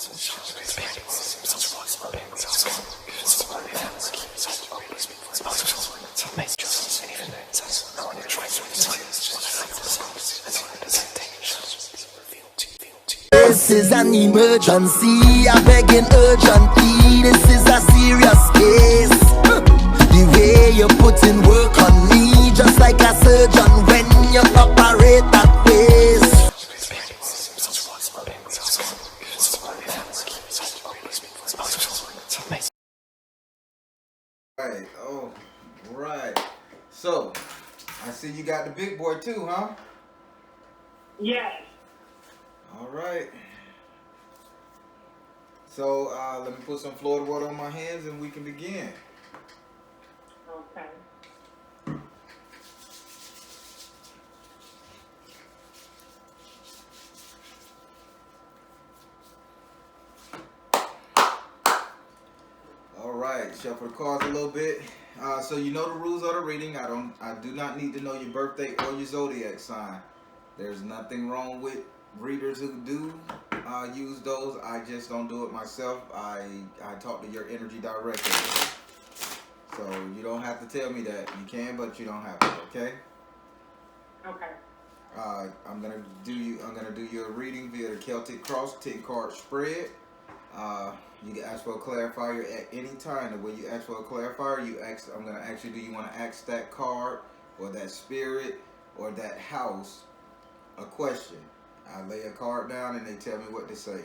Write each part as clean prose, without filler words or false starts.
This is an emergency, I beg an urgently. This is a serious case. The way you put in work on me, just like a surgeon when you operate that ways. Right, oh, right. So, I see you got the big boy too, huh? Yes. All right. So, let me put some Florida water on my hands and we can begin. Okay. All right, shuffle the cards a little bit. So you know the rules of the reading. I do not need to know your birthday or your zodiac sign. There's nothing wrong with readers who do use those. I just don't do it myself. I talk to your energy directly. So you don't have to tell me that. You can, but you don't have to. Okay. Okay. I'm gonna do your reading via the Celtic Cross 10 card spread. You can ask for a clarifier at any time. The way you ask for a clarifier, I'm gonna ask you, do you want to ask that card or that spirit or that house a question? I lay a card down and they tell me what to say.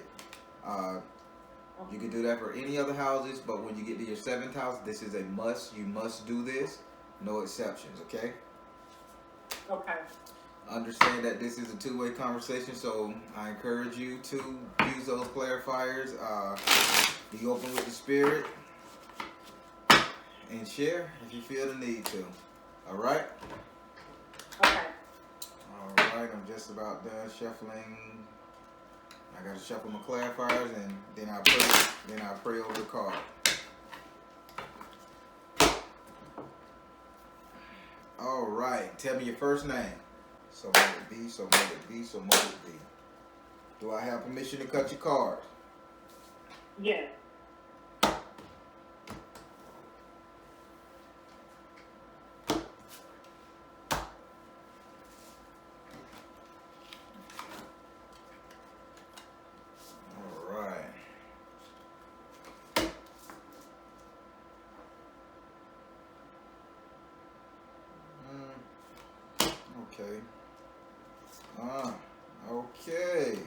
You can do that for any other houses, but when you get to your 7th house, this is a must. You must do this. No exceptions, okay? Okay. Understand that this is a two-way conversation, so I encourage you to use those clarifiers. Be open with the spirit and share if you feel the need to. All right? Okay. All right, I'm just about done shuffling. I got to shuffle my clarifiers and then I pray over the card. All right, tell me your first name. So mote it be, so mote it be, so mote it be. Do I have permission to cut your cards? Yes. All right. Okay. Okay.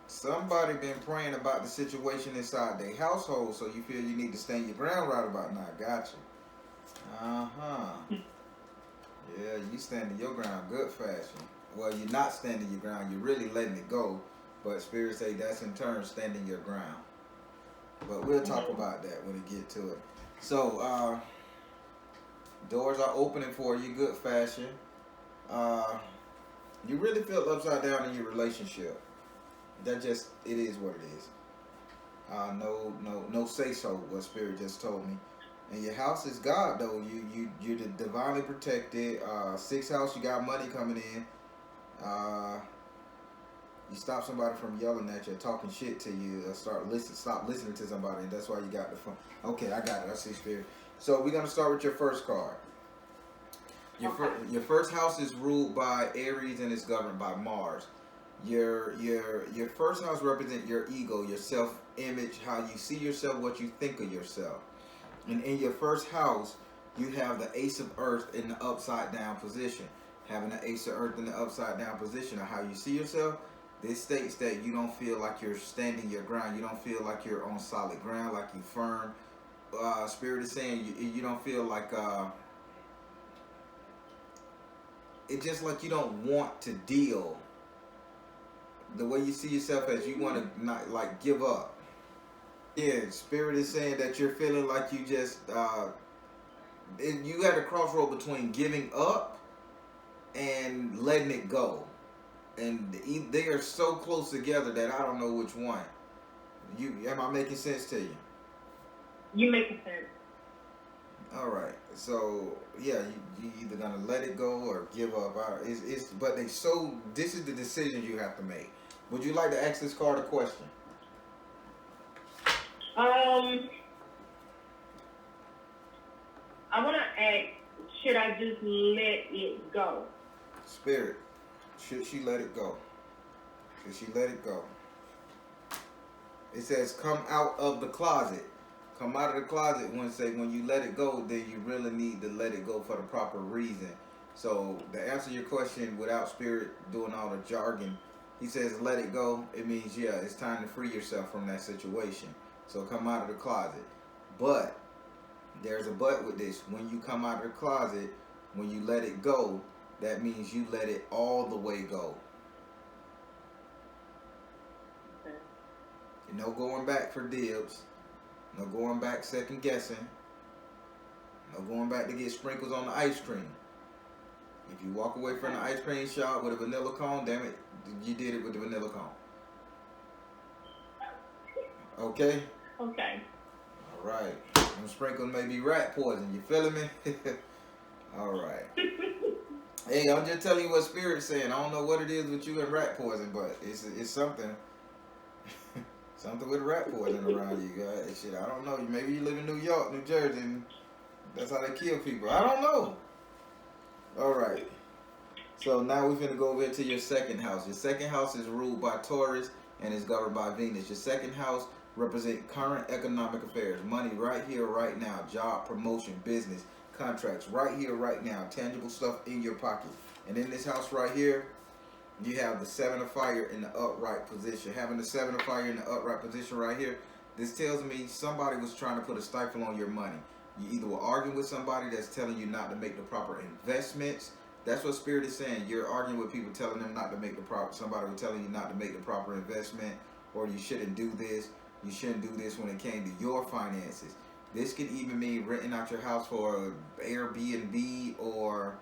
Somebody been praying about the situation inside their household, so you feel you need to stand your ground right about now. Gotcha. Yeah, you standing your ground good fashion. Well, you're not standing your ground. You're really letting it go. But Spirit say that's in turn standing your ground. But we'll talk about that when we get to it. So, doors are opening for you, good fashion. You really feel upside down in your relationship. That just, it is what it is. No say so. What Spirit just told me. And your house is God though. You're divinely protected. 6th house, you got money coming in. You stop somebody from yelling at you, talking shit to you, stop listening to somebody, and that's why you got the phone. Okay, I got it. I see Spirit. So we're gonna start with your first card. Your first house is ruled by Aries and is governed by Mars. Your first house represents your ego, your self-image, how you see yourself, what you think of yourself. And in your first house, you have the Ace of Earth in the upside down position. Having the Ace of Earth in the upside down position of how you see yourself, this states that you don't feel like you're standing your ground. You don't feel like you're on solid ground, like you firm. Spirit is saying you don't feel like it's just like you don't want to deal. The way you see yourself as you want to not like give up. Yeah, Spirit is saying that you're feeling like you just you at a crossroad between giving up and letting it go, and they are so close together that I don't know which one. Am I making sense to you? You making sense. All right, so yeah, you either gonna let it go or give up. But this is the decision you have to make. Would you like to ask this card a question? I want to ask, should I just let it go? Spirit, should she let it go? Should she let it go? It says, come out of the closet. Come out of the closet. When you let it go, then you really need to let it go for the proper reason. So to answer your question without Spirit doing all the jargon, he says let it go. It means, yeah, it's time to free yourself from that situation. So come out of the closet. But there's a but with this. When you come out of the closet, when you let it go, that means you let it all the way go. Okay. No going back for dibs. No going back second guessing. No going back to get sprinkles on the ice cream. If you walk away from the ice cream shop with a vanilla cone, damn it, you did it with the vanilla cone. Okay? Okay. All right. Them sprinkles may be rat poison. You feeling me? All right. Hey, I'm just telling you what Spirit's saying. I don't know what it is with you and rat poison, but it's something. Something with rat poison around you, guys. Shit, I don't know. Maybe you live in New York, New Jersey, and that's how they kill people. I don't know. All right. So now we're going to go over into your second house. Your second house is ruled by Taurus and is governed by Venus. Your second house represents current economic affairs. Money right here, right now. Job, promotion, business, contracts right here, right now. Tangible stuff in your pocket. And in this house right here, you have the Seven of Fire in the upright position. Having the Seven of Fire in the upright position right here, this tells me somebody was trying to put a stifle on your money. You either were arguing with somebody that's telling you not to make the proper investments. That's what Spirit is saying. You're arguing with people telling them not to make the proper, somebody was telling you not to make the proper investment, or you shouldn't do this. You shouldn't do this when it came to your finances. This could even mean renting out your house for Airbnb or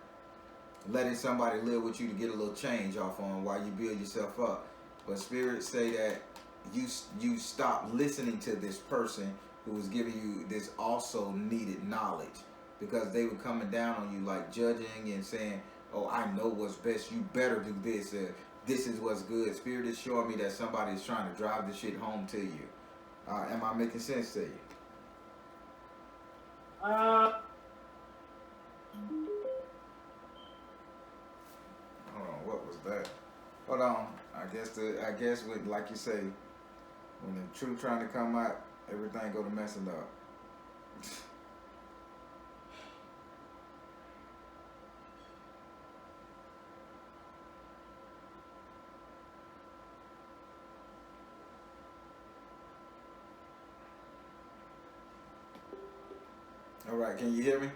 letting somebody live with you to get a little change off on while you build yourself up. But Spirit say that you stop listening to this person who was giving you this also needed knowledge, because they were coming down on you, like judging and saying, oh, I know what's best, you better do this, this is what's good. Spirit is showing me that somebody is trying to drive this shit home to you. Am I making sense to you? Hold on, what was that? Hold on. I guess with, like you say, when the truth trying to come out, everything go to messing up. All right, can you hear me?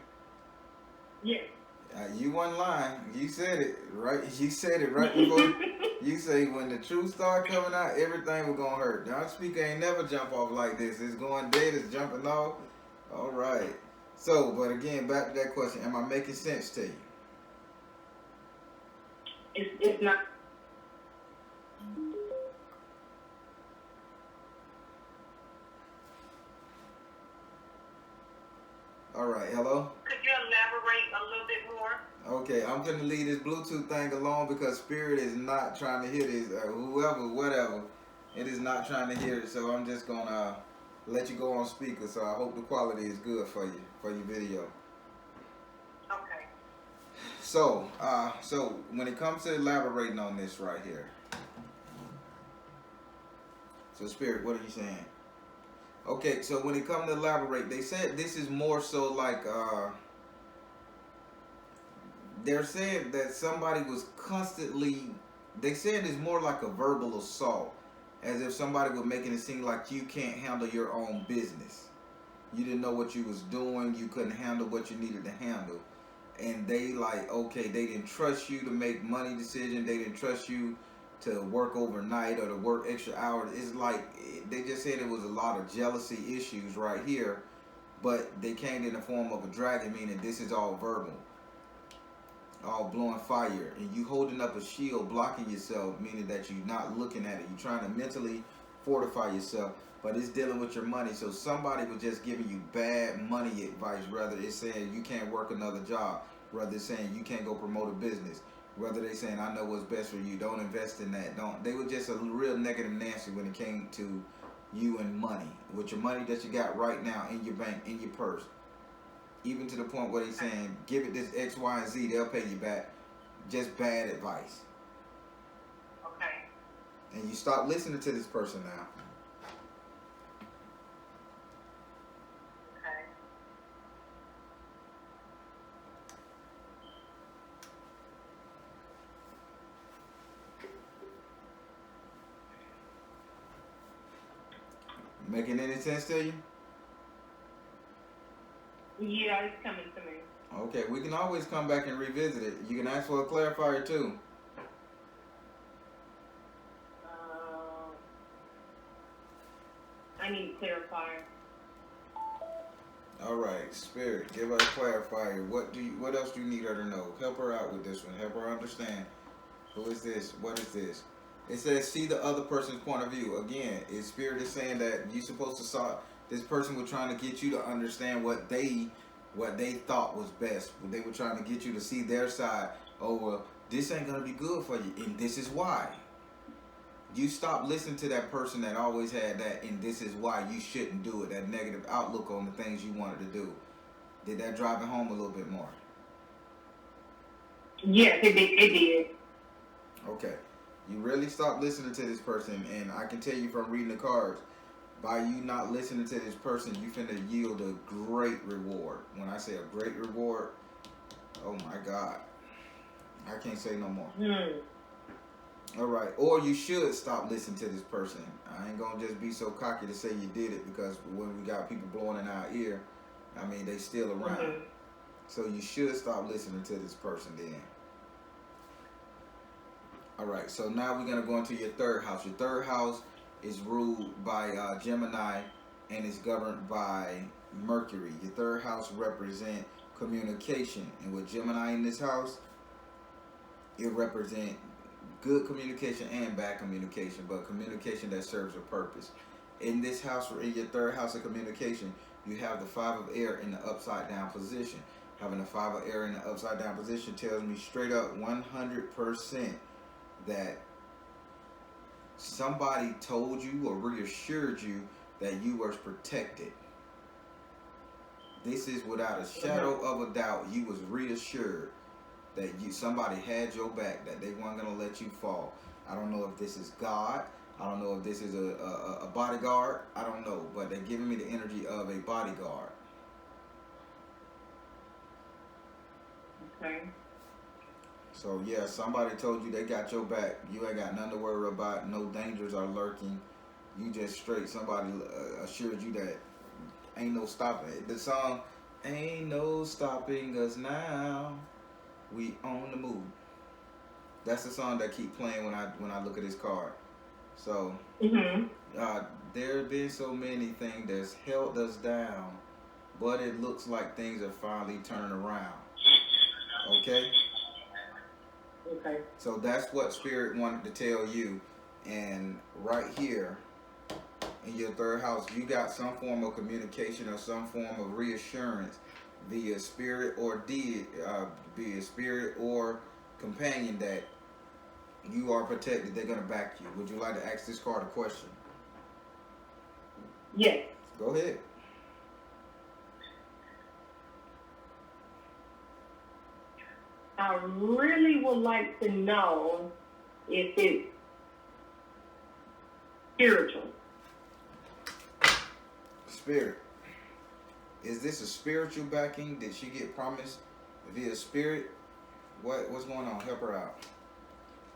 Yes. You wasn't lying. You said it right. You said it right before. You say when the truth start coming out, everything was gonna hurt. Now, speaker ain't never jump off like this. It's going dead. It's jumping off. All right. So, but again, back to that question. Am I making sense to you? It's not. All right. Hello. Could you elaborate a little bit more? Okay, I'm gonna leave this Bluetooth thing alone because Spirit is not trying to hear this. Whoever, whatever, it is not trying to hear it. So I'm just gonna let you go on speaker. So I hope the quality is good for you, for your video. Okay. So, so when it comes to elaborating on this right here, so Spirit, what are you saying? Okay, so when it comes to elaborate, they said this is more so like, they're saying that somebody was constantly, they said it's more like a verbal assault, as if somebody was making it seem like you can't handle your own business. You didn't know what you was doing, you couldn't handle what you needed to handle. And they like, okay, they didn't trust you to make money decisions, they didn't trust you to work overnight or to work extra hours. It's like, they just said it was a lot of jealousy issues right here, but they came in the form of a dragon, meaning this is all verbal, all blowing fire, and you holding up a shield blocking yourself, meaning that you're not looking at it. You're trying to mentally fortify yourself, but it's dealing with your money. So somebody was just giving you bad money advice, rather it's saying you can't work another job, rather it's saying you can't go promote a business, Whether they saying, I know what's best for you, don't invest in that. Don't. They were just a real negative Nancy when it came to you and money. With your money that you got right now in your bank, in your purse. Even to the point where they saying, give it this X, Y, and Z, they'll pay you back. Just bad advice. Okay. And you stop listening to this person now. Okay. Making any sense to you? Yeah, it's coming to me. Okay, we can always come back and revisit it. You can ask for a clarifier too. I need a clarifier. All right, Spirit, give her a clarifier. What else do you need her to know? Help her out with this one. Help her understand. Who is this? What is this? It says see the other person's point of view. Again, Spirit is saying that you're supposed to saw this person was trying to get you to understand what they thought was best. They were trying to get you to see their side. Oh well, this ain't gonna be good for you, and this is why. You stop listening to that person that always had that, and this is why you shouldn't do it. That negative outlook on the things you wanted to do. Did that drive it home a little bit more? Yes, it did. Okay. You really stop listening to this person, and I can tell you from reading the cards, by you not listening to this person, you finna yield a great reward. When I say a great reward, oh my God. I can't say no more. All right. Or you should stop listening to this person. I ain't gonna just be so cocky to say you did it, because when we got people blowing in our ear, I mean, they still around. So you should stop listening to this person then. All right, so now we're going to go into your third house. Your third house is ruled by Gemini and is governed by Mercury. Your third house represents communication. And with Gemini in this house, it represents good communication and bad communication, but communication that serves a purpose. In this house, or in your third house of communication, you have the 5 of air in the upside down position. Having the 5 of air in the upside down position tells me straight up 100% that somebody told you or reassured you that you were protected. This is without a shadow of a doubt. You was reassured that somebody had your back, that they weren't going to let you fall. I don't know if this is God. I don't know if this is a bodyguard. I don't know, but they're giving me the energy of a bodyguard. Okay. So yeah, somebody told you they got your back. You ain't got nothing to worry about. No dangers are lurking. You just straight. Somebody assured you that ain't no stopping it. The song, "Ain't no stopping us now. We on the move." That's the song that keep playing when I look at this card. So there have been so many things that's held us down, but it looks like things are finally turning around. Okay. Okay. So that's what Spirit wanted to tell you. And right here in your third house, you got some form of communication or some form of reassurance via spirit or via spirit or companion that you are protected. They're going to back you. Would you like to ask this card a question? Yes. Go ahead. I really would like to know if it's spiritual. Spirit. Is this a spiritual backing? Did she get promised via spirit? What's going on? Help her out.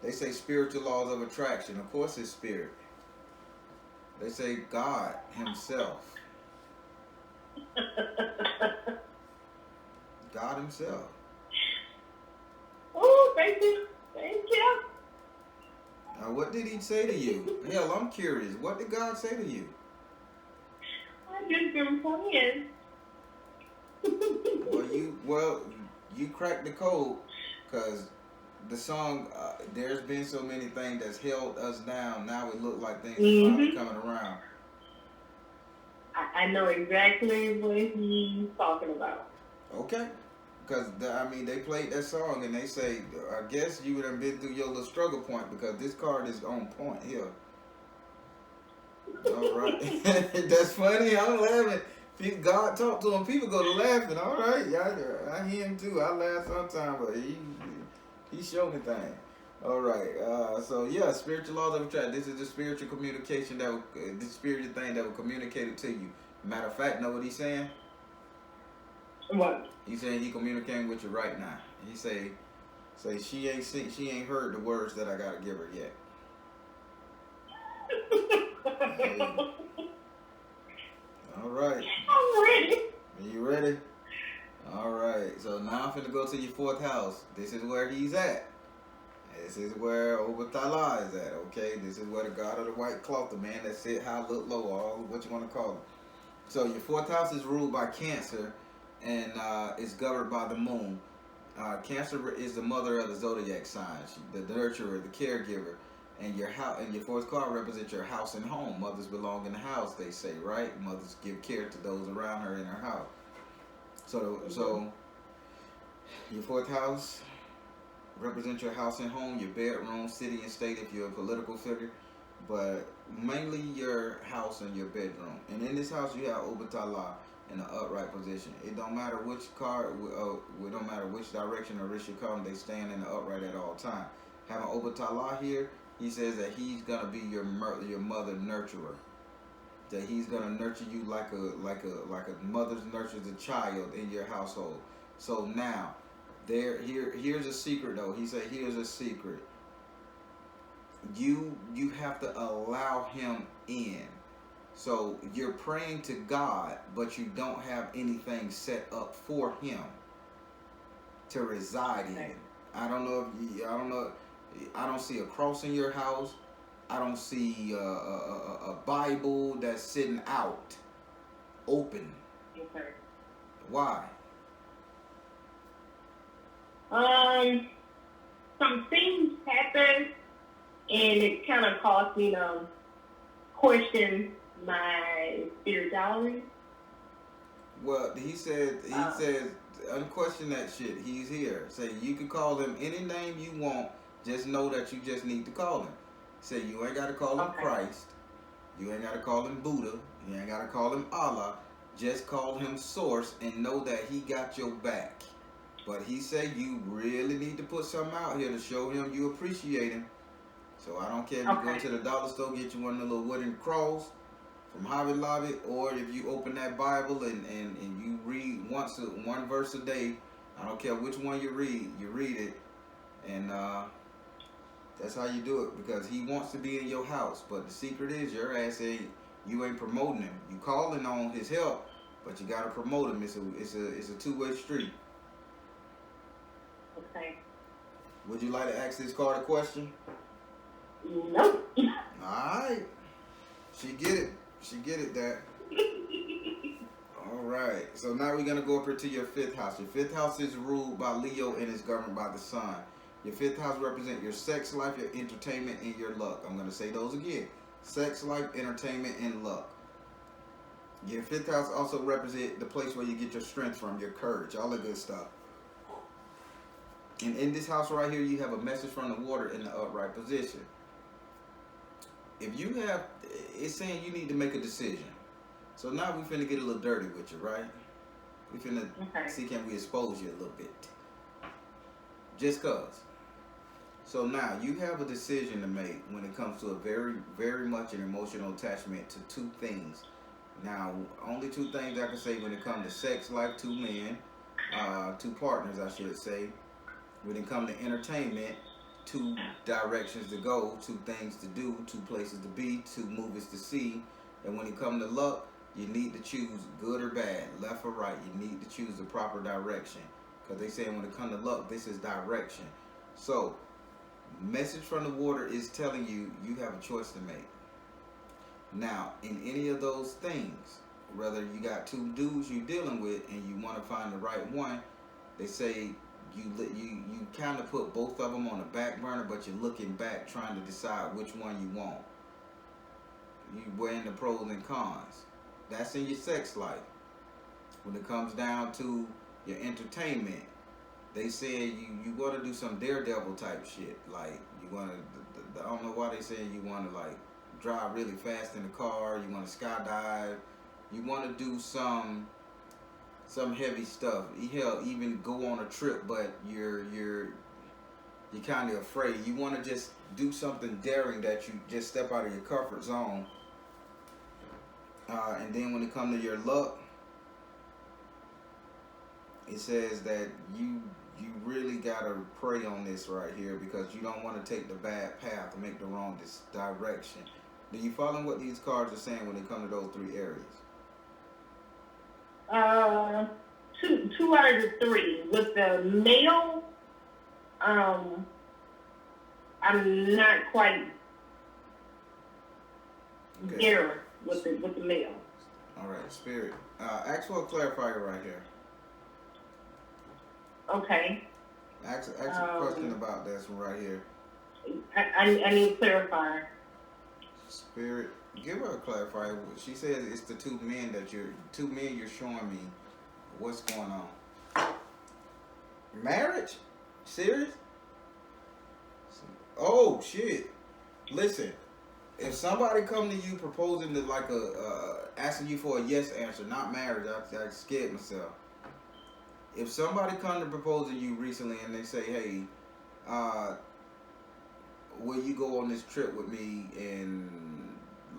They say spiritual laws of attraction. Of course it's spirit. They say God himself. God himself. Oh, thank you. Thank you. Now, what did he say to you? Hell, I'm curious. What did God say to you? I just been playing. Well, you cracked the code, because the song, there's been so many things that's held us down. Now it look like things are finally coming around. I know exactly what he's talking about. Okay. Because I mean, they played that song and they say, I guess you would have been through your little struggle point because this card is on point here. All right, that's funny. I'm laughing. God talked to him. People go to laughing. All right, yeah, I hear him too. I laugh sometimes, but he showed me things. All right, so yeah, spiritual laws of attraction. This is the spiritual communication that will, the spiritual thing that will communicate it to you. Matter of fact, know what he's saying? What? He's saying he communicating with you right now. He say she ain't heard the words that I gotta give her yet. Hey. All right. I'm ready. Are you ready? All right. So now I'm finna go to your fourth house. This is where he's at. This is where Obatala is at. Okay. This is where the god of the white cloth, the man that sit high, look low, all what you want to call him. So your fourth house is ruled by Cancer, and it's governed by the moon. Cancer is the mother of the zodiac signs, the nurturer, the caregiver, and your house and your fourth card represents your house and home. Mothers belong in the house, they say, right? Mothers give care to those around her in her house. So your fourth house represents your house and home, your bedroom, city and state if you're a political figure, but mainly your house and your bedroom. And in this house you have Obatala in the upright position. It don't matter which card, it don't matter which direction or risk you come, they stand in the upright at all times. Having Obatala here, he says that he's gonna be your mother nurturer. That he's gonna nurture you like a mother nurtures a child in your household. So now, here's a secret though. He said here's a secret. You have to allow him in. So you're praying to God, but you don't have anything set up for him to reside in. I don't see a cross in your house. I don't see a Bible that's sitting out, open. Okay. Why? Some things happen, and it kind of caused me to question my spirituality. Well, he says, unquestion that shit. He's here. Say you can call him any name you want. Just know that you just need to call him. Say you ain't got to call him Christ. You ain't got to call him Buddha. You ain't got to call him Allah. Just call him Source and know that he got your back. But he said you really need to put something out here to show him you appreciate him. So I don't care if you go to the dollar store, get you one of the little wooden cross from Hobby Lobby, or if you open that Bible and you read one verse a day. I don't care which one you read it. And that's how you do it, because he wants to be in your house. But the secret is your ass you ain't promoting him. You calling on his help, but you gotta promote him. It's a two-way street. Okay. Would you like to ask this card a question? Nope. Alright. She get it, Dad. Alright. So now we're gonna go up here to your fifth house. Your fifth house is ruled by Leo and is governed by the sun. Your fifth house represents your sex life, your entertainment, and your luck. I'm going to say those again. Sex life, entertainment, and luck. Your fifth house also represents the place where you get your strength from, your courage, all the good stuff. And in this house right here, you have a message from the water in the upright position. If you have, it's saying you need to make a decision. So now we finna get a little dirty with you, right? We finna see can we expose you a little bit. Just cause. So now you have a decision to make when it comes to a very, very much an emotional attachment to two things. Now, only two things I can say when it comes to sex life, two men, two partners, I should say. When it comes to entertainment, two directions to go, two things to do, two places to be, two movies to see. And when it comes to luck, you need to choose good or bad, left or right. You need to choose the proper direction. Because they say when it comes to luck, this is direction. So, message from the water is telling you you have a choice to make. Now, in any of those things, whether you got two dudes you're dealing with and you want to find the right one, they say you kind of put both of them on the back burner, but you're looking back trying to decide which one you want. You weighing the pros and cons. That's in your sex life. When it comes down to your entertainment, they said you want to do some daredevil type shit. Like you want to, I don't know why they saying you want to like drive really fast in the car. You want to skydive. You want to do some heavy stuff. Hell, even go on a trip, but you're kind of afraid. You want to just do something daring that you just step out of your comfort zone. And then when it comes to your luck, it says that you really gotta pray on this right here because you don't want to take the bad path and make the wrong direction. Do you follow what these cards are saying when they come to those three areas? Two out of the three. With the male, I'm not quite there with the male. All right, Spirit. Ask for a clarifier right here. Okay. Ask a question about this one right here. I need a clarifier. Spirit, give her a clarifier. She says it's the two men you're showing me. What's going on? Marriage? Serious? Oh shit! Listen, if somebody come to you proposing to like asking you for a yes answer, not marriage, I scared myself. If somebody come to propose to you recently and they say, hey, will you go on this trip with me, and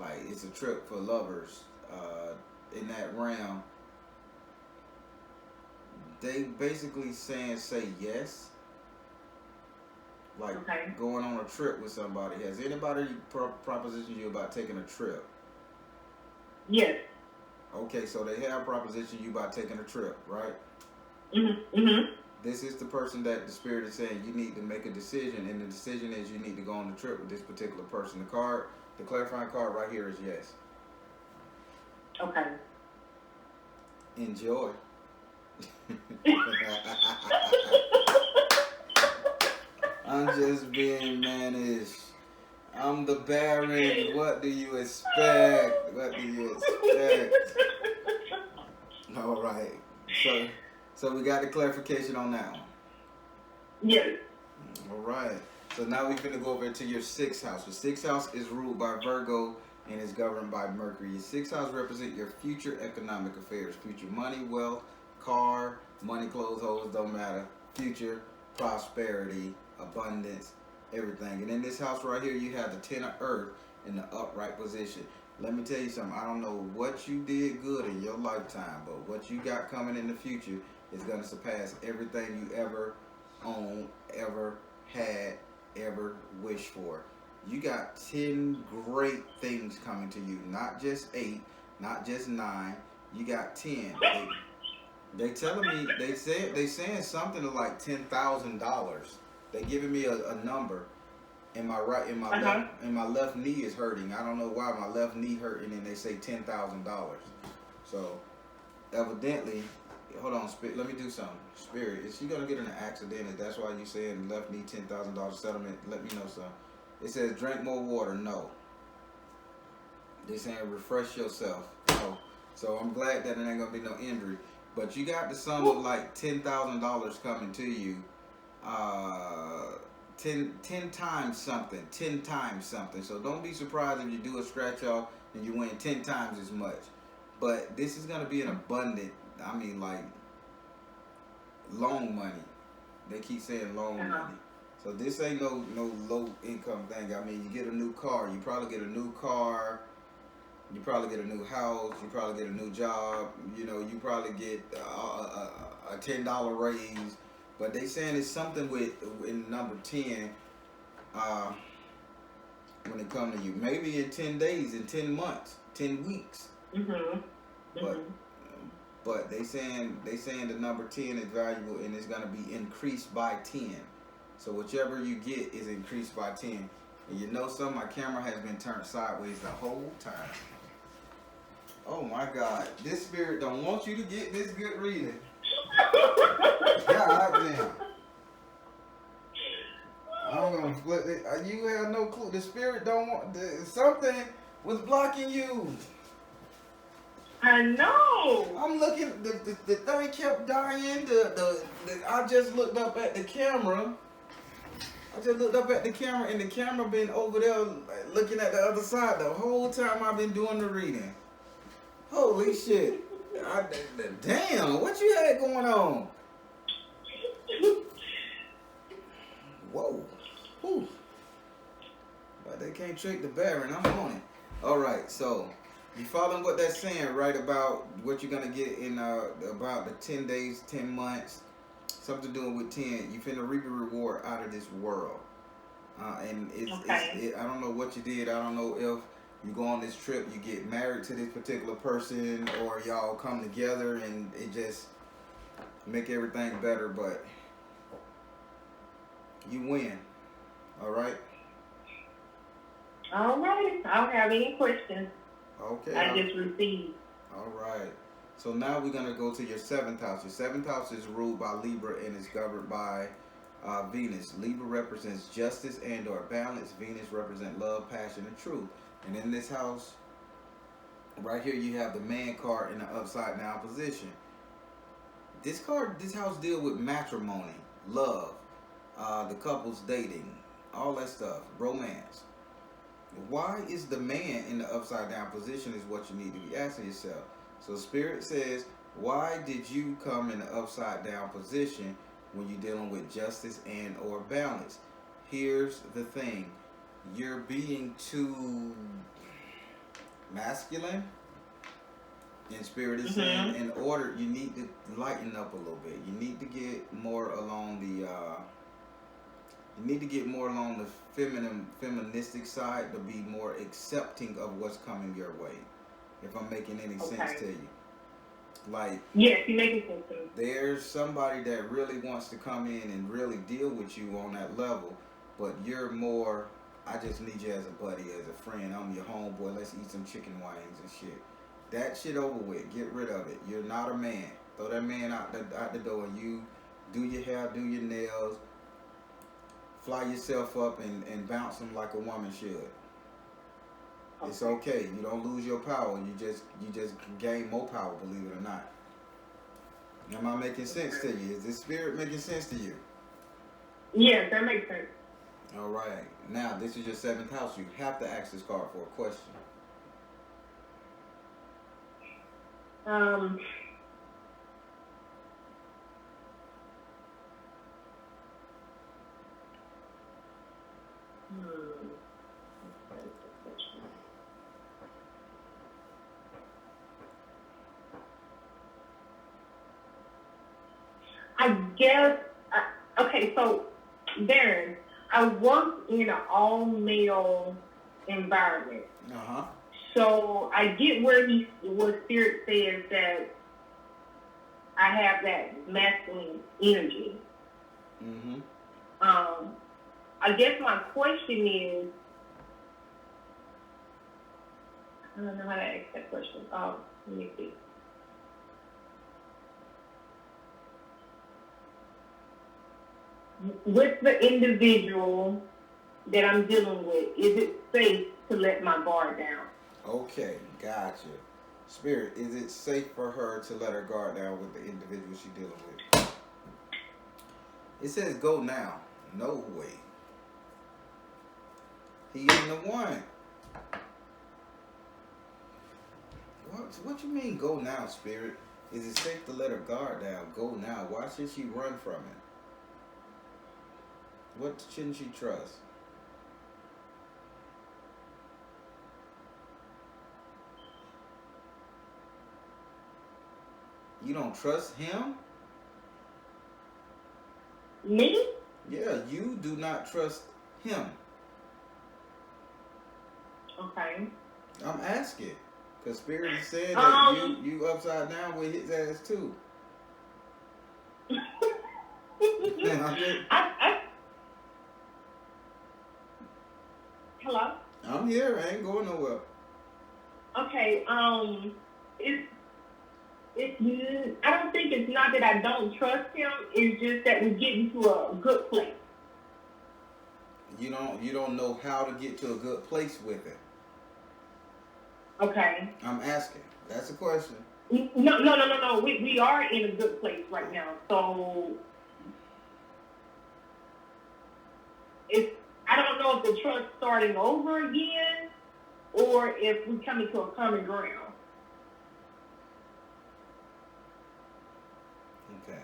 like it's a trip for lovers, in that realm, they basically saying say yes. Like going on a trip with somebody. Has anybody propositioned you about taking a trip? Yes. Okay, so they have propositioned you about taking a trip, right? Mm-hmm. This is the person that the Spirit is saying you need to make a decision, and the decision is you need to go on the trip with this particular person. The clarifying card right here is yes. Okay. Enjoy. I'm just being mannish. I'm the Baron. What do you expect? All right. So we got the clarification on that one. Yes. All right. So now we're going to go over to your sixth house. Your sixth house is ruled by Virgo and is governed by Mercury. Your sixth house represents your future economic affairs. Future money, wealth, car, money, clothes, hoes, don't matter. Future prosperity, abundance, everything. And in this house right here, you have the Ten of Earth in the upright position. Let me tell you something. I don't know what you did good in your lifetime, but what you got coming in the future is going to surpass everything you ever owned, ever had, ever wished for. You got 10 great things coming to you. Not just 8, not just 9. You got 10. They telling me, they saying something to like $10,000. They giving me a number. And my left knee is hurting. I don't know why my left knee hurting, and they say $10,000. So evidently, hold on, Spirit. Let me do something. Spirit, is she gonna get in an accident? If that's why you saying left knee $10,000 settlement? Let me know something. It says drink more water. No. They saying refresh yourself. No. So I'm glad that it ain't gonna be no injury. But you got the sum of like $10,000 coming to you. 10 times something. 10 times something. So don't be surprised if you do a scratch off and you win 10 times as much. But this is gonna be an abundant. I mean, like loan money. They keep saying loan money. So this ain't no low income thing. I mean, you get a new car. You probably get a new car. You probably get a new house. You probably get a new job. You know, you probably get a $10 raise. But they saying it's something in number 10 when it comes to you. Maybe in 10 days, in 10 months, 10 weeks. Mm-hmm. But they saying the number 10 is valuable and it's gonna be increased by 10. So whichever you get is increased by 10. And you know something, my camera has been turned sideways the whole time. Oh my God, this Spirit don't want you to get this good reading. God damn. I'm gonna flip it. You have no clue. The Spirit don't want something was blocking you. I know. I'm looking. The thing kept dying. I just looked up at the camera. And the camera been over there looking at the other side the whole time I've been doing the reading. Holy shit! Damn, what you had going on? Whoa. Whew. But they can't trick the Baron. I'm on it. All right, so you following what that's saying, right? About what you're gonna get in about the 10 days, 10 months, something doing with 10. You finna reap a reward out of this world. And I don't know what you did. I don't know if you go on this trip, you get married to this particular person, or y'all come together and it just make everything better. But you win. All right. All right. I don't have any questions. Okay. I just received. All right. So now we're going to go to your 7th house. Your 7th house is ruled by Libra and is governed by Venus. Libra represents justice and or balance. Venus represents love, passion, and truth. And in this house, right here, you have the man card in the upside down position. This house deals with matrimony, love, the couples dating, all that stuff, romance. Why is the man in the upside down position is what you need to be asking yourself. So Spirit says, why did you come in the upside down position when you're dealing with justice and or balance? Here's the thing. You're being too masculine. And Spirit is saying, in order, you need to lighten up a little bit. You need to get more along the feministic side, to be more accepting of what's coming your way. If I'm making any sense to you. Like, yes, you're making sense to me. There's somebody that really wants to come in and really deal with you on that level, but you're more, I just need you as a buddy, as a friend. I'm your homeboy. Let's eat some chicken wings and shit. That shit over with. Get rid of it. You're not a man. Throw that man out the door, and you do your hair, do your nails, fly yourself up and bounce them like a woman should. Okay. It's okay. You don't lose your power. You just gain more power, believe it or not. Am I making sense to you? Is this Spirit making sense to you? Yes, that makes sense. All right. Now, this is your 7th house. You have to ask this card for a question. I guess, okay, so, Darren, I work in an all-male environment. Uh-huh. So I get what Spirit says, that I have that masculine energy. Mm-hmm. I guess my question is, I don't know how to ask that question. Let me see. With the individual that I'm dealing with, is it safe to let my guard down? Okay, gotcha. Spirit, is it safe for her to let her guard down with the individual she's dealing with? It says go now. No way. He ain't the one. What you mean go now, Spirit? Is it safe to let her guard down? Go now. Why should she run from it? What shouldn't she trust? You don't trust him? Me? Yeah, you do not trust him. Okay. I'm asking. Because Spirit is saying that you upside down with his ass too. Hello? I'm here. I ain't going nowhere. Okay. I don't think it's not that I don't trust him. It's just that we get into a good place. You don't know how to get to a good place with it. Okay. I'm asking. That's a question. No. We are in a good place right now. So I don't know if the trust starting over again or if we come into a common ground. Okay.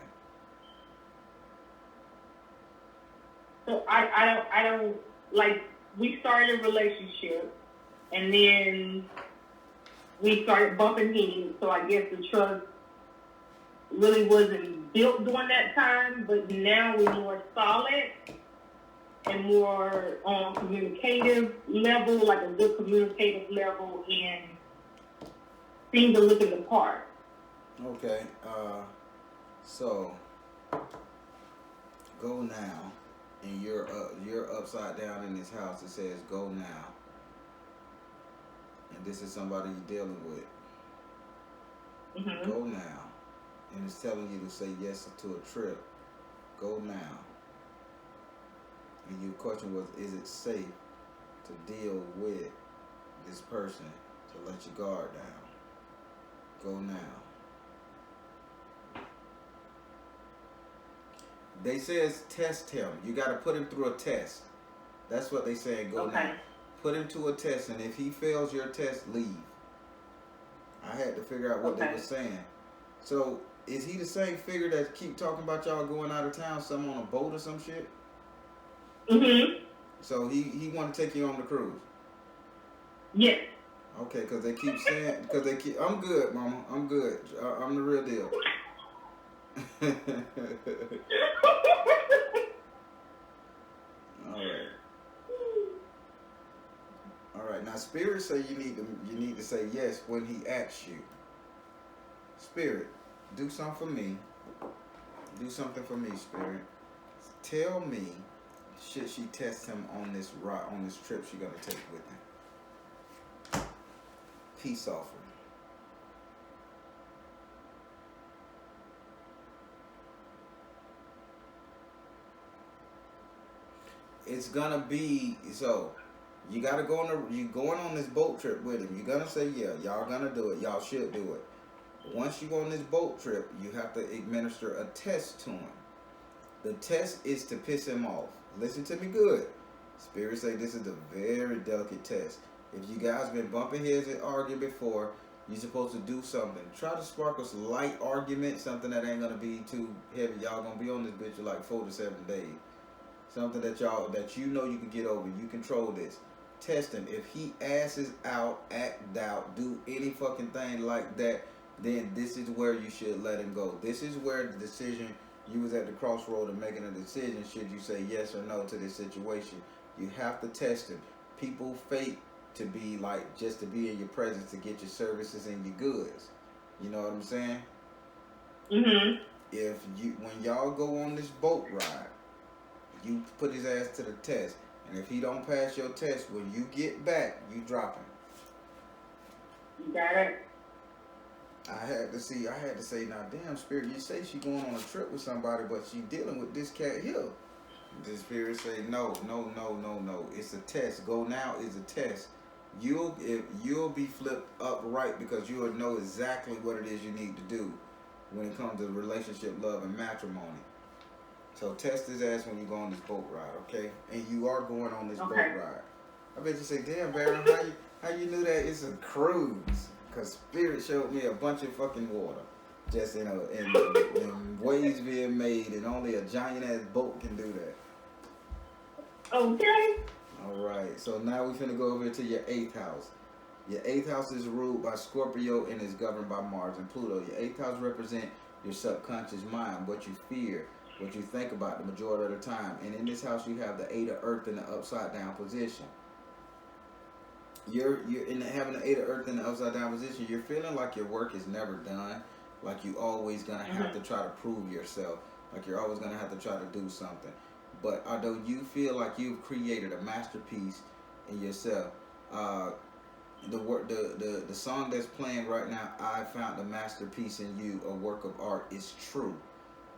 So I don't like, we started a relationship and then we started bumping heads. So I guess the trust really wasn't built during that time, but now we're more solid and more on communicative level, like a good communicative level, and things are looking the part. Okay. So go now, and you're upside down in this house. It says go now, and this is somebody you're dealing with. Mm-hmm. Go now, and it's telling you to say yes to a trip. Go now. And your question was, is it safe to deal with this person to let your guard down? Go now. They says test him. You got to put him through a test. That's what they say. Go Okay. now. Put him to a test, and if he fails your test, leave. I had to figure out what they were saying. So, is he the same figure that keep talking about y'all going out of town, some on a boat or some shit? Mm-hmm. So he want to take you on the cruise? Yes. Okay, because they keep saying, I'm good, mama. I'm good. I'm the real deal. All right. Now, Spirit say you need to say yes when he asks you. Spirit, do something for me. Do something for me, Spirit. Tell me, should she test him on this trip she gonna take with him? Peace offering. It's gonna be so. You gotta go you going on this boat trip with him. You're gonna say yeah. Y'all gonna do it. Y'all should do it. Once you go on this boat trip, you have to administer a test to him. The test is to piss him off. Listen to me good. Spirit say this is a very delicate test. If you guys been bumping heads and arguing before, you're supposed to do something. Try to spark a light argument, something that ain't gonna be too heavy. Y'all gonna be on this bitch for like 4 to 7 days. Something that you know you can get over. You control this. Test him. If he asses out, act out, do any fucking thing like that, then this is where you should let him go. This is where the decision, you was at the crossroad of making a decision, should you say yes or no to this situation. You have to test him. People fake to be like, just to be in your presence, to get your services and your goods. You know what I'm saying? Mm-hmm. When y'all go on this boat ride, you put his ass to the test. And if he don't pass your test, when you get back, you drop him. You got it. I had to say, now damn, Spirit, you say she going on a trip with somebody, but she dealing with this cat here. The Spirit say, no. It's a test. Go now is a test. You'll be flipped upright because you'll know exactly what it is you need to do when it comes to relationship, love, and matrimony. So test his ass when you go on this boat ride, okay? And you are going on this boat ride. I bet you say, damn, Baron, how you knew that it's a cruise? Because Spirit showed me a bunch of fucking water. Just in waves being made, and only a giant ass boat can do that. Okay. Alright, so now we're finna go over to your 8th house. Your 8th house is ruled by Scorpio and is governed by Mars and Pluto. Your 8th house represents your subconscious mind, what you fear, what you think about the majority of the time. And in this house you have the 8 of Earth in the upside down position. You're having the 8 of Earth in the upside down position, you're feeling like your work is never done, like you always gonna have to try to prove yourself, like you're always gonna have to try to do something. But although you feel like you've created a masterpiece in yourself, the song that's playing right now, I found a masterpiece in you, a work of art, is true.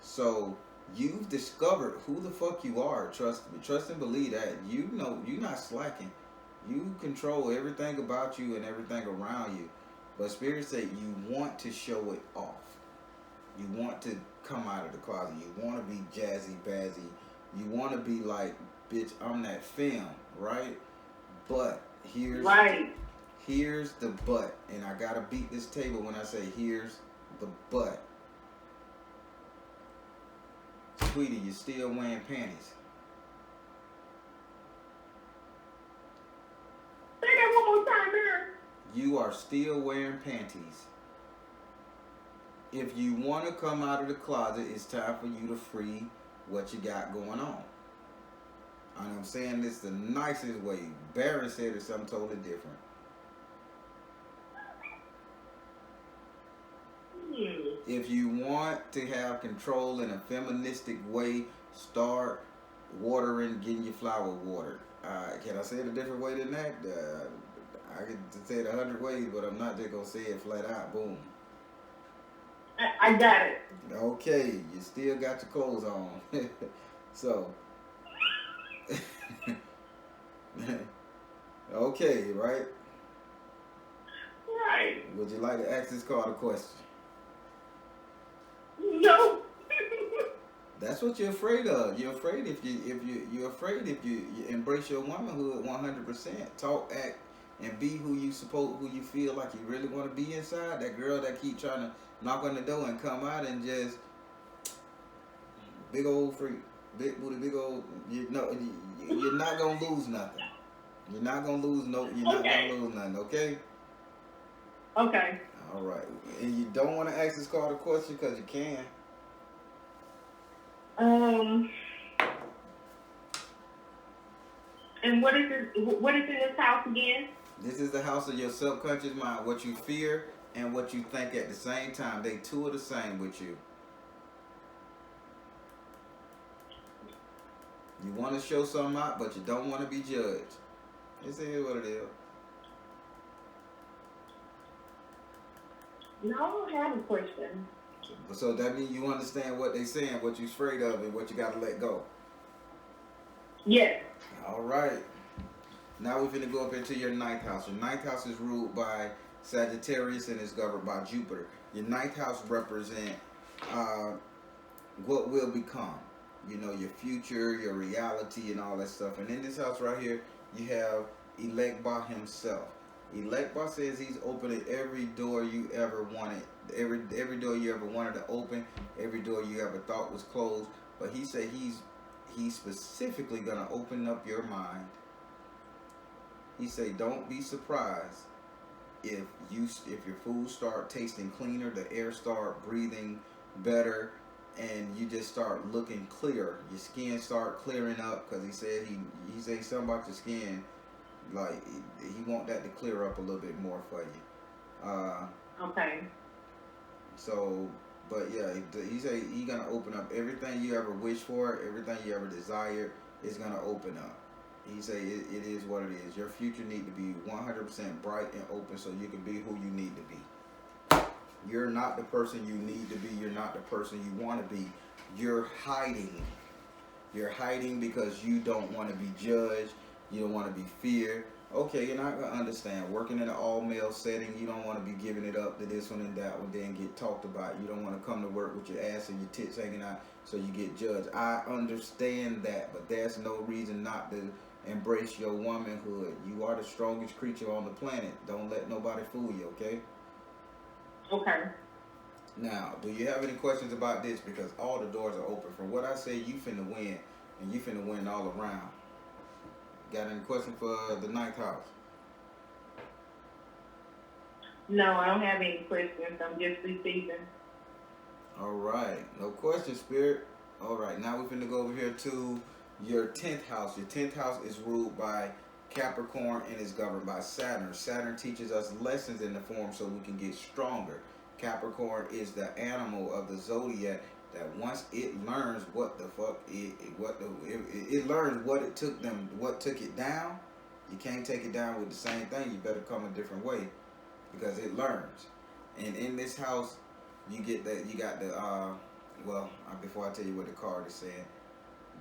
So you've discovered who the fuck you are. Trust me. Trust and believe that. You know you're not slacking. You control everything about you and everything around you. But Spirit say you want to show it off. You want to come out of the closet. You want to be jazzy bazzy. You want to be like, bitch, I'm that film, right? But here's the but, and I gotta beat this table when I say here's the but. Sweetie, you still wearing panties. Say that one more time, girl. You are still wearing panties. If you want to come out of the closet, it's time for you to free what you got going on. And I'm saying this the nicest way. Baron said it's something totally different. If you want to have control in a feministic way, start watering, getting your flower watered. Can I say it a different way than that? I could say it 100 ways, but I'm not just going to say it flat out. Boom. I got it. Okay, you still got your clothes on. So, okay, right? Right. Would you like to ask this card a question? No. That's what you're afraid of. You're afraid if you embrace your womanhood 100%, talk, act, and be who you feel like you really want to be inside. That girl that keep trying to knock on the door and come out and just big old freak, big booty, big old. You're not gonna lose nothing. You're not gonna lose not gonna lose nothing. Okay. Okay. All right. And you don't want to ask this card a question because you can. And what is in this house again? This is the house of your subconscious mind. What you fear and what you think at the same time. They two are the same with you. You want to show something out, but you don't want to be judged. This is what it is. No, I don't have a question. So that means you understand what they're saying, what you're afraid of, and what you got to let go. Yes. All right. Now we're going to go up into your ninth house. Your ninth house is ruled by Sagittarius and is governed by Jupiter. Your ninth house represents what will become. You know, your future, your reality, and all that stuff. And in this house right here, you have Elekba himself. Elekba says he's opening every door you ever wanted. Every door you ever wanted to open. Every door you ever thought was closed. But he said he's specifically going to open up your mind. He said, don't be surprised if your food start tasting cleaner, the air start breathing better, and you just start looking clear. Your skin start clearing up, because he said he said something about your skin, like he want that to clear up a little bit more for you. Okay. So, but yeah, he said he gonna open up everything you ever wished for, everything you ever desired is gonna open up. He say it is what it is. Your future need to be 100% bright and open so you can be who you need to be. You're not the person you need to be. You're not the person you want to be. You're hiding. You're hiding because you don't want to be judged. You don't want to be feared. Okay, you're not going to understand. Working in an all-male setting, you don't want to be giving it up to this one and that one, then get talked about. You don't want to come to work with your ass and your tits hanging out so you get judged. I understand that, but there's no reason not to embrace your womanhood. You are the strongest creature on the planet. Don't let nobody fool you, okay? Okay. Now, do you have any questions about this? Because all the doors are open. From what I say, you finna win, and you finna win all around. Got any questions for the ninth house? No, I don't have any questions. I'm just receiving. All right. No questions, Spirit. All right. Now we're finna go over here to your 10th house. Your 10th house is ruled by Capricorn and is governed by Saturn. Saturn teaches us lessons in the form so we can get stronger. Capricorn is the animal of the zodiac that once it learns what the fuck it learns what took it down. You can't take it down with the same thing. You better come a different way because it learns. And in this house, you got the before I tell you what the card is saying,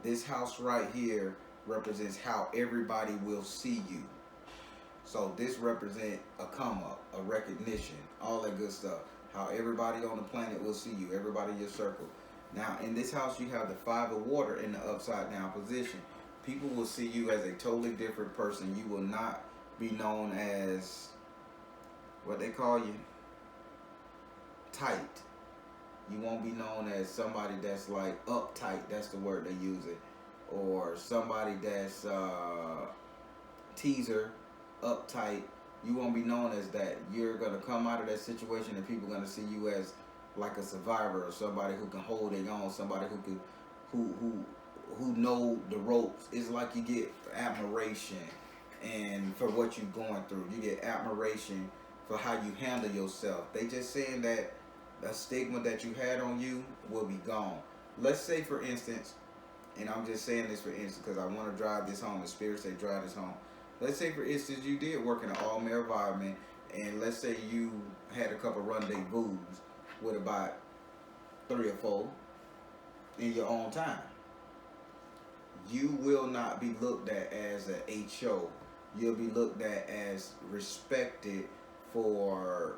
this house right here represents how everybody will see you. So this represent a come up, a recognition, all that good stuff. How everybody on the planet will see you, everybody in your circle. Now, in this house, you have the 5 of water in the upside down position. People will see you as a totally different person. You will not be known as what they call you, tight. You won't be known as somebody that's like uptight. That's the word they use it. Or somebody that's teaser, uptight. You won't be known as that. You're gonna come out of that situation, and people are gonna see you as like a survivor, or somebody who can hold their own, somebody who can, who know the ropes. It's like you get admiration, and for what you're going through, you get admiration for how you handle yourself. They just saying that the stigma that you had on you will be gone. Let's say, for instance, and I'm just saying this for instance because I want to drive this home. The spirit say drive this home. Let's say, for instance, you did work in an all-male environment, and let's say you had a couple rendezvous with about 3 or 4 in your own time. You will not be looked at as a HO. You'll be looked at as respected for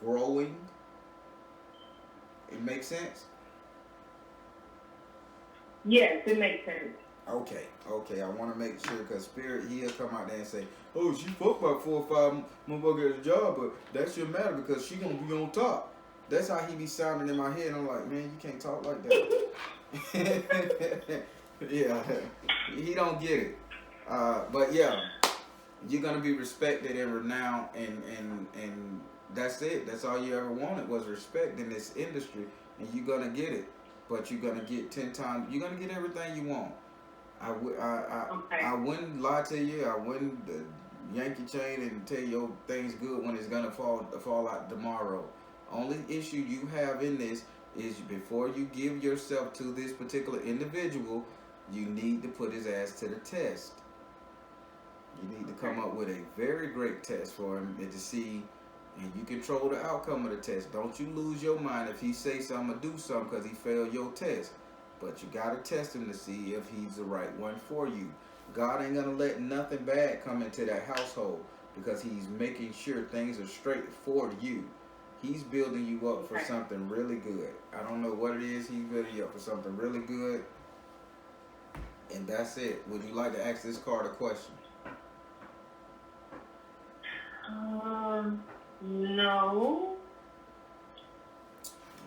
growing. It makes sense? Yes, it makes sense. Okay. I want to make sure, because Spirit, he'll come out there and say, oh, she fucked about 4 or 5 motherfuckers at the job, but that shouldn't matter because she going to be on top. That's how he be sounding in my head. I'm like, man, you can't talk like that. Yeah, he don't get it. But yeah, you're going to be respected and renowned, and that's it. That's all you ever wanted was respect in this industry, and you're going to get it. But you're going to get 10 times, you're going to get everything you want. I wouldn't lie to you. I wouldn't yank your chain and tell you things good when it's gonna fall out tomorrow. Only issue you have in this is before you give yourself to this particular individual, you need to put his ass to the test. You need to come up with a very great test for him and to see, and you control the outcome of the test. Don't you lose your mind if he say something or do something because he failed your test. But you got to test him to see if he's the right one for you. God ain't going to let nothing bad come into that household because he's making sure things are straight for you. He's building you up for something really good. I don't know what it is. He's building you up for something really good. And that's it. Would you like to ask this card a question? No.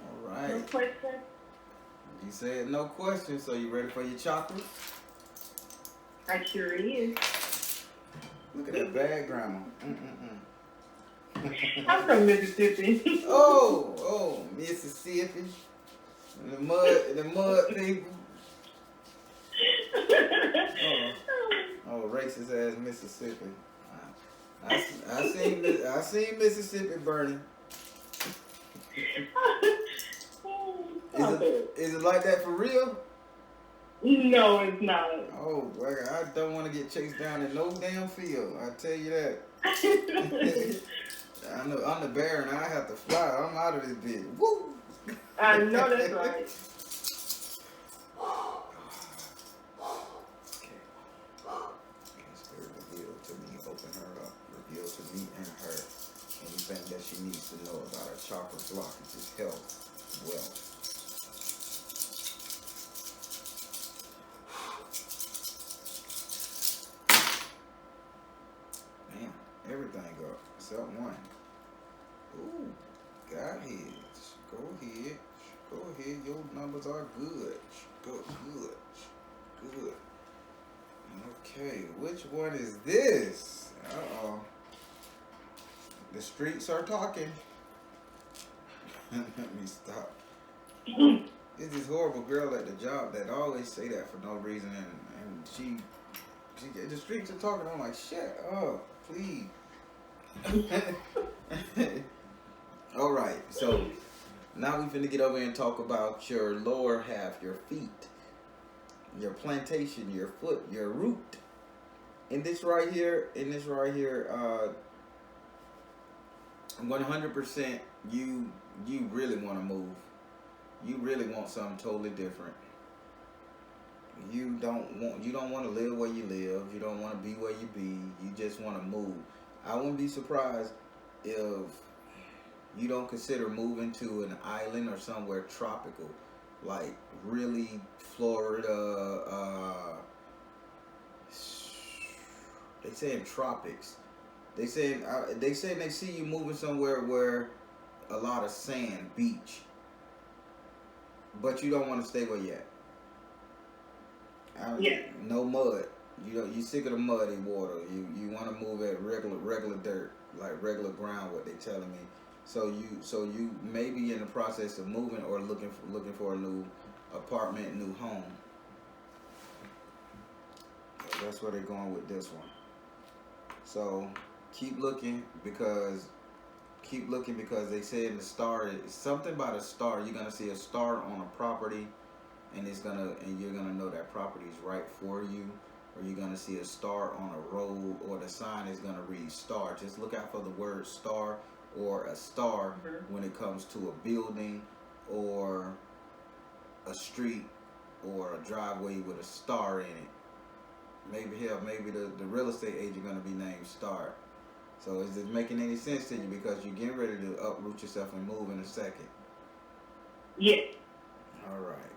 All right. No question? You said no question, so you ready for your chakras? I sure is. Look at that bag, Grandma. I'm from Mississippi. Oh, Mississippi. The mud people. Oh, racist ass Mississippi. I seen Mississippi burning. Is it like that for real? No, it's not. Oh, I don't want to get chased down in no damn field. I tell you that. I'm the bear and I have to fly. I'm out of this bitch. Woo! I know that's right. Okay, Spirit, reveal to me, open her up, reveal to me and her anything that she needs to know about her chakra blockages, health, wealth. Man, everything up except one. Ooh, Godheads. Go ahead. Your numbers are good. Good. Okay, which one is this? Uh-oh. The streets are talking. Let me stop. There's this horrible girl at the job that always say that for no reason, and she the streets are talking. I'm like, shut up, please. All right, so now we finna get over and talk about your lower half, your feet, your plantation, your foot, your root. In this right here, I'm 100%. You really want to move. You really want something totally different. you don't want to live where you live. You don't want to be where you be. You just want to move. I wouldn't be surprised if you don't consider moving to an island or somewhere tropical, like really Florida. They say in tropics. They say they see you moving somewhere where a lot of sand, beach, but you don't want to stay where you at. Yeah. No mud. You sick of the muddy water. You want to move at regular dirt, like regular ground. What they telling me. So you may be in the process of moving or looking for a new apartment, new home. So that's where they're going with this one. So keep looking because they say in the star, it's something about a star. You're gonna see a star on a property, and you're gonna know that property is right for you. Or you're gonna see a star on a road, or the sign is gonna read star. Just look out for the word star or a star when it comes to a building or a street or a driveway with a star in it. Maybe the real estate agent gonna be named Star. So is it making any sense to you? Because you're getting ready to uproot yourself and move in a second. Yes. All right.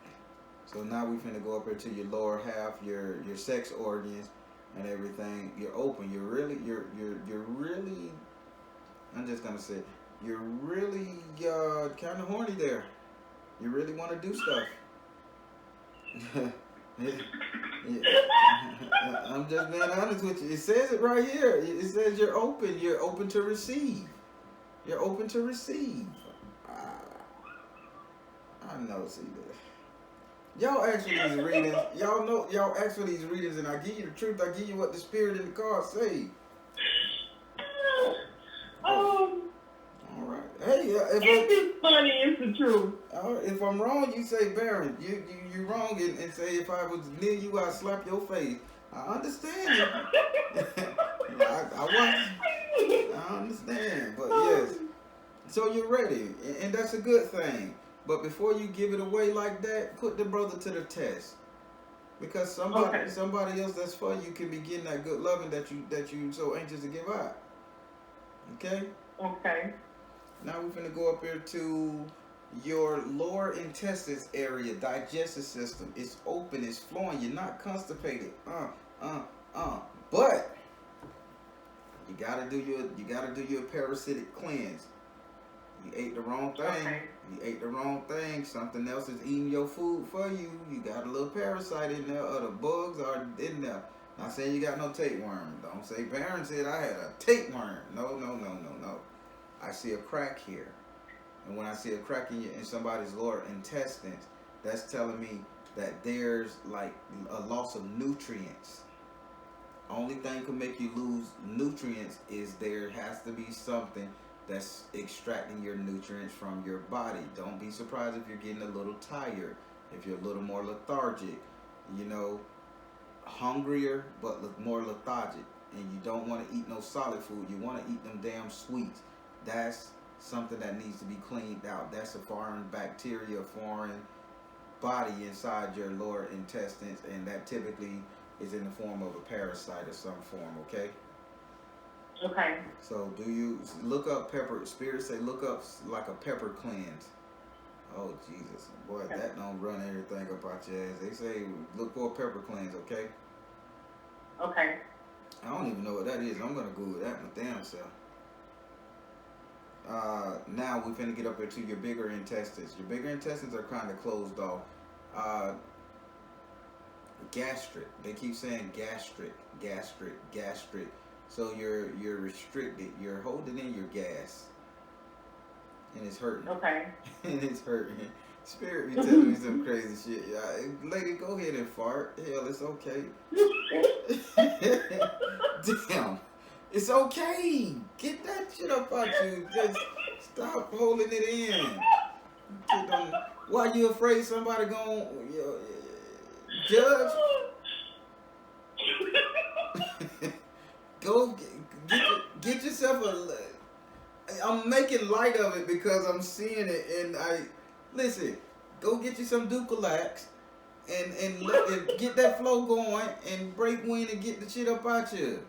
So now we're finna go up here to your lower half, your sex organs and everything. You're open. You're really. I'm just gonna say, you're really kind of horny there. You really want to do stuff. I'm just being honest with you. It says it right here. It says you're open. You're open to receive. You're open to receive. I know. See that. Y'all ask for these readings. Y'all know. Y'all ask for these readings, and I give you the truth. I give you what the spirit in the cards say. All right. Hey, it's funny. It's the truth. If I'm wrong, you say, Baron, you wrong, and say if I was near you, I'd slap your face. I understand it. I understand, but yes. So you're ready, and that's a good thing. But before you give it away like that, put the brother to the test, because somebody else that's for you can be getting that good loving that you so anxious to give out. Okay. Okay. Now we're gonna go up here to your lower intestines area, digestive system. It's open, it's flowing. You're not constipated. But you gotta do your parasitic cleanse. You ate the wrong thing. Okay. You ate the wrong thing. Something else is eating your food for you. You got a little parasite in there, or the bugs are in there. Not saying you got no tapeworm. Don't say Baron said I had a tapeworm. No. I see a crack here. And when I see a crack in somebody's lower intestines, that's telling me that there's like a loss of nutrients. Only thing can make you lose nutrients is there has to be something that's extracting your nutrients from your body. Don't be surprised if you're getting a little tired, if you're a little more lethargic, hungrier but more lethargic, and you don't want to eat no solid food. You want to eat them damn sweets. That's something that needs to be cleaned out. That's a foreign bacteria, foreign body inside your lower intestines, and that typically is in the form of a parasite of some form, okay? Okay. So do you look up pepper, spirits say look up like a pepper cleanse. Oh, Jesus. Boy, okay. That don't run everything up out your ass. They say look for a pepper cleanse, okay? Okay. I don't even know what that is. I'm going to Google that my damn self. Now we're finna get up here to your bigger intestines. Your bigger intestines are kind of closed off. Gastric. They keep saying gastric. So you're restricted. You're holding in your gas, and it's hurting. Okay. And it's hurting. Spirit be telling me some crazy shit. Lady, go ahead and fart. Hell, it's okay. Damn. It's okay. Get that shit up out you. Just stop holding it in. Why you afraid somebody gonna judge? Go get yourself I'm making light of it because I'm seeing it, and listen. Go get you some Ducalax and look and get that flow going and break wind and get the shit up out you.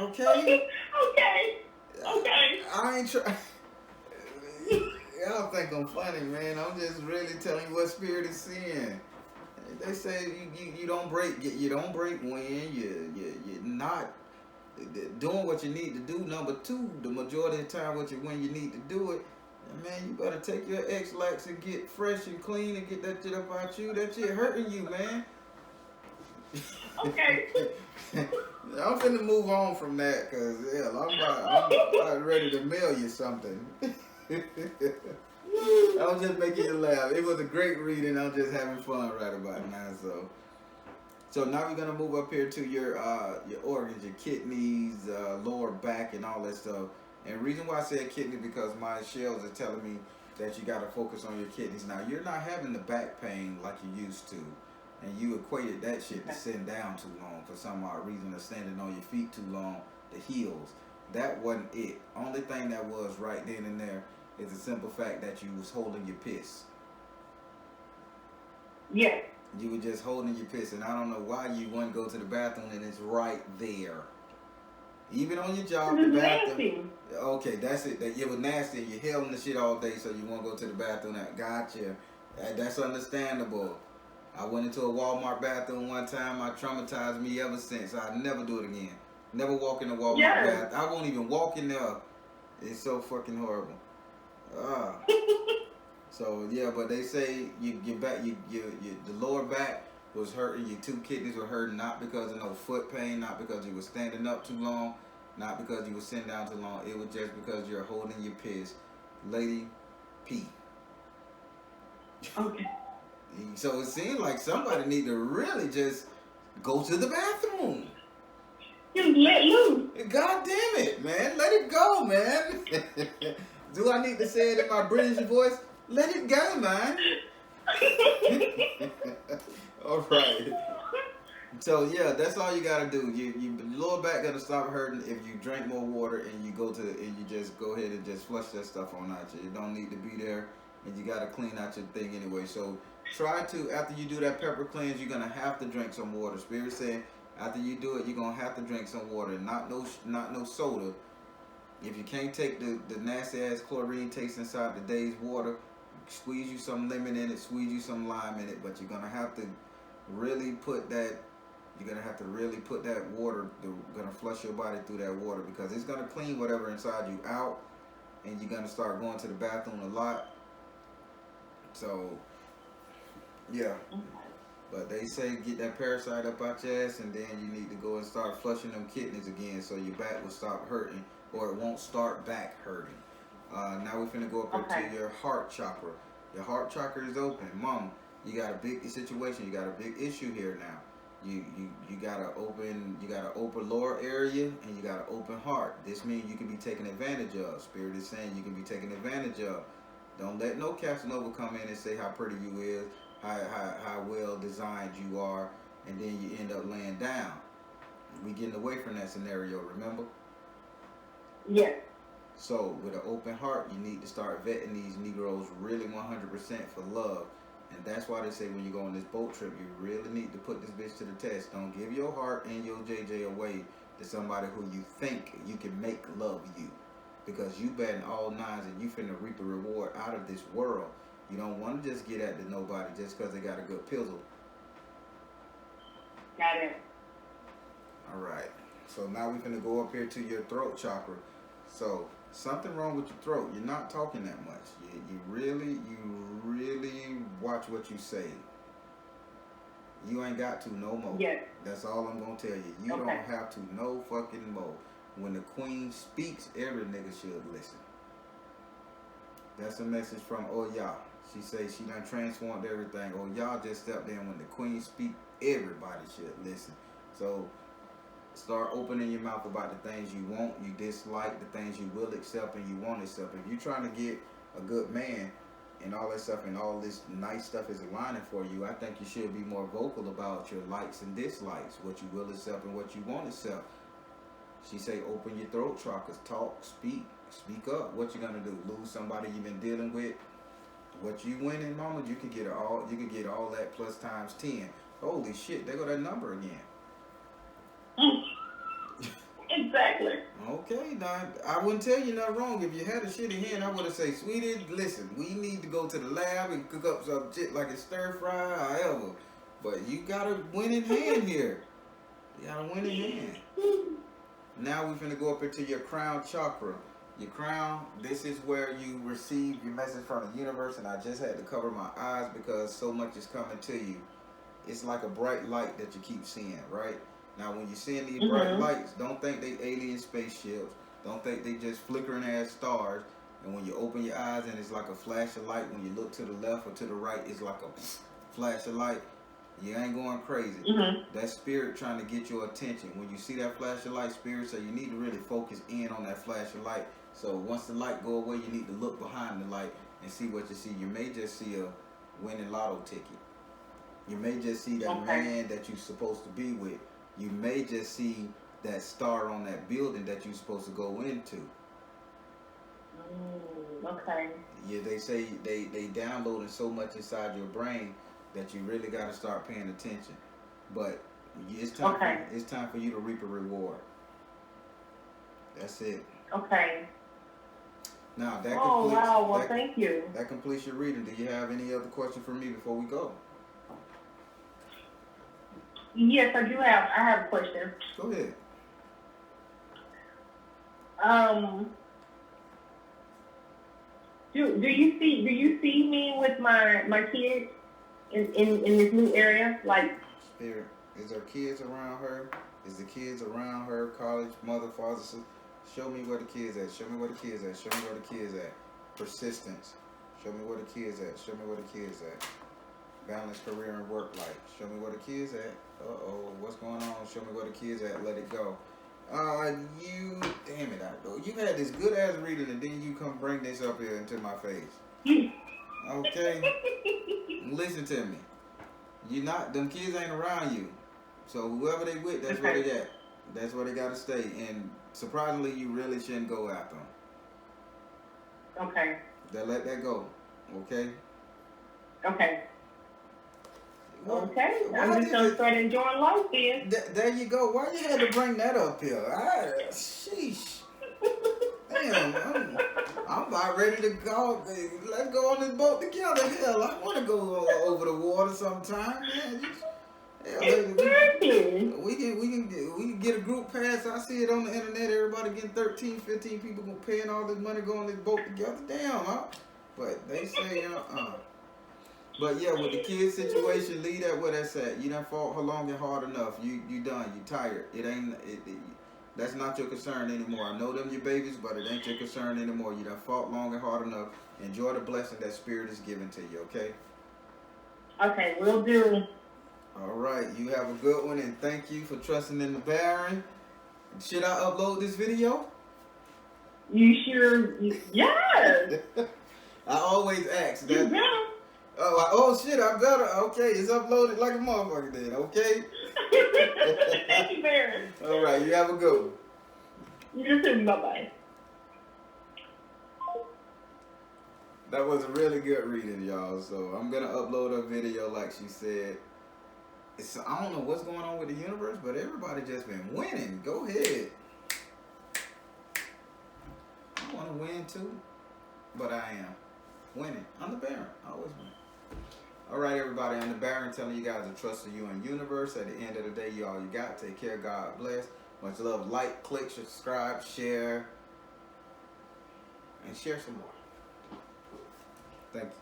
Okay? Okay. I ain't trying. Y'all think I'm funny, man. I'm just really telling you what spirit is seeing. They say you don't break wind. You're not doing what you need to do. Number two, the majority of the time when you need to do it, and man, you better take your X-Lax and get fresh and clean and get that shit up out you. That shit hurting you, man. Okay. I'm finna move on from that, cause yeah, I'm about ready to mail you something. I was just making you laugh. It was a great reading. I'm just having fun right about now. So now we're gonna move up here to your organs, your kidneys, lower back, and all that stuff. And the reason why I said kidney because my shells are telling me that you gotta focus on your kidneys. Now you're not having the back pain like you used to, and you equated that shit to sitting down too long for some odd reason, or standing on your feet too long, the heels. That wasn't it. Only thing that was right then and there is the simple fact that you was holding your piss. Yes. You were just holding your piss, and I don't know why you wouldn't go to the bathroom, and it's right there. Even on your job, the bathroom. Nasty. Okay, that's it. That it was nasty. You held in the shit all day, so you won't go to the bathroom. Gotcha. That's understandable. I went into a Walmart bathroom one time. I traumatized me ever since. I'll never do it again. Never walk in a Walmart bathroom. I won't even walk in there. It's so fucking horrible. So yeah, but they say your back, the lower back was hurting. Your two kidneys were hurting, not because of no foot pain, not because you were standing up too long, not because you were sitting down too long. It was just because you're holding your piss, lady. Pee. Okay. So it seemed like somebody need to really just go to the bathroom. Just let loose. God damn it, man. Let it go, man. Do I need to say it in my British voice? Let it go, man. All right. So yeah, that's all you gotta do. You lower back gonna stop hurting if you drink more water and you you just go ahead and just flush that stuff on out you. It don't need to be there, and you gotta clean out your thing anyway. So try to, after you do that pepper cleanse, you're gonna have to drink some water. Spirit saying after you do it, you're gonna have to drink some water, not no soda. If you can't take the nasty ass chlorine taste inside the day's water, squeeze you some lemon in it, squeeze you some lime in it, but you're gonna have to really put that. You're gonna have to really put that water. Gonna flush your body through that water because it's gonna clean whatever inside you out, and you're gonna start going to the bathroom a lot. So, yeah. But they say get that parasite up out your ass, and then you need to go and start flushing them kidneys again, so your back will stop hurting, or it won't start back hurting. Now we're finna go up to your heart chakra. Your heart chakra is open, mom. You got a big situation. You got a big issue here now. You got an open lower area, and you got an open heart. This means you can be taken advantage of. Spirit is saying you can be taken advantage of. Don't let no Casanova come in and say how pretty you is, how well designed you are, and then you end up laying down. We getting away from that scenario, remember? Yes. So with an open heart, you need to start vetting these Negroes really 100% for love. And that's why they say when you go on this boat trip, you really need to put this bitch to the test. Don't give your heart and your JJ away to somebody who you think you can make love you. Because you batting all nines and you finna reap a reward out of this world. You don't want to just get at to nobody just because they got a good pizzle. Got it. All right. So now we're finna go up here to your throat chakra. So something wrong with your throat. You're not talking that much. You really watch what you say. You ain't got to no more. Yes. That's all I'm gonna tell you. You don't have to no fucking more. When the queen speaks, every nigga should listen. That's a message from Oya. She says she done transformed everything. Oya just stepped in. When the queen speak, everybody should listen. So start opening your mouth about the things you want, you dislike, the things you will accept and you won't accept. If you're trying to get a good man and all that stuff and all this nice stuff is aligning for you, I think you should be more vocal about your likes and dislikes, what you will accept and what you won't accept. She say open your throat chakras, talk, speak up. What you gonna do? Lose somebody you've been dealing with? What you winning, mama, you can get all. You can get all that plus times 10. Holy shit! There go that number again. Exactly. Okay, now I wouldn't tell you nothing wrong. If you had a shitty hand, I would have said, sweetie, listen, we need to go to the lab and cook up some shit like a stir fry, however. But you got a winning hand here. You got a winning hand. Now we're finna go up into your crown chakra. Your crown, this is where you receive your message from the universe, and I just had to cover my eyes because so much is coming to you. It's like a bright light that you keep seeing, right? Now, when you're seeing these bright lights, don't think they alien spaceships. Don't think they just flickering ass stars. And when you open your eyes and it's like a flash of light, when you look to the left or to the right, it's like a flash of light. You ain't going crazy. That's spirit trying to get your attention. When you see that flash of light, spirit say you need to really focus in on that flash of light. So once the light go away, you need to look behind the light and see what you see. You may just see a winning lotto ticket. You may just see that man that you're supposed to be with. You may just see that star on that building that you're supposed to go into. Yeah, they say they downloading so much inside your brain that you really got to start paying attention. But it's time. It's time for you to reap a reward. That's it. Okay. Now that completes. Wow. Well, thank you. That completes your reading. Do you have any other question for me before we go? Yes, I do have. I have a question. Go ahead. Do you see me with my kids in this new area? Like, Spirit, is there kids around her? Is the kids around her? College, mother, father, sister? Show me where the kids at. Show me where the kids at. Show me where the kids at. Persistence. Show me where the kids at. Show me where the kids at. Balance career and work life. Show me where the kids at. What's going on? Show me where the kids at. Let it go. Damn it, you had this good ass reading and then you come bring this up here into my face. Okay? Listen to me. Them kids ain't around you. So whoever they with, that's where they at. That's where they gotta stay. And surprisingly, you really shouldn't go after them. Okay. Let that go. Okay? Okay. Okay, I'm just gonna start enjoying life then. There you go. Why you had to bring that up here? Sheesh. Damn, I'm about ready to go. Let's go on this boat together. Hell, I want to go over the water sometime, man. Exactly. We can get a group pass. I see it on the internet. Everybody getting 13, 15 people paying all this money going on this boat together. Damn, huh? But they say, But yeah, with the kids situation, leave that where that's at. You done fought long and hard enough. You done. You tired. That's not your concern anymore. I know them your babies, but it ain't your concern anymore. You done fought long and hard enough. Enjoy the blessing that spirit is giving to you. Okay. Okay, will do. All right. You have a good one, and thank you for trusting in the Baron. Should I upload this video? You sure? Yes. I always ask that. You better. Oh shit, I better. Okay, it's uploaded like a motherfucker then, okay? Thank you, Baron. All right, you have a good one. You too, bye-bye. That was a really good reading, y'all. So I'm going to upload a video like she said. I don't know what's going on with the universe, but everybody just been winning. Go ahead. I want to win too, but I am winning. I'm the Baron. I always win. All right, everybody. I'm the Baron telling you guys to trust in you and universe. At the end of the day, you all you got. Take care. God bless. Much love. Like, click, subscribe, share, and share some more. Thank you.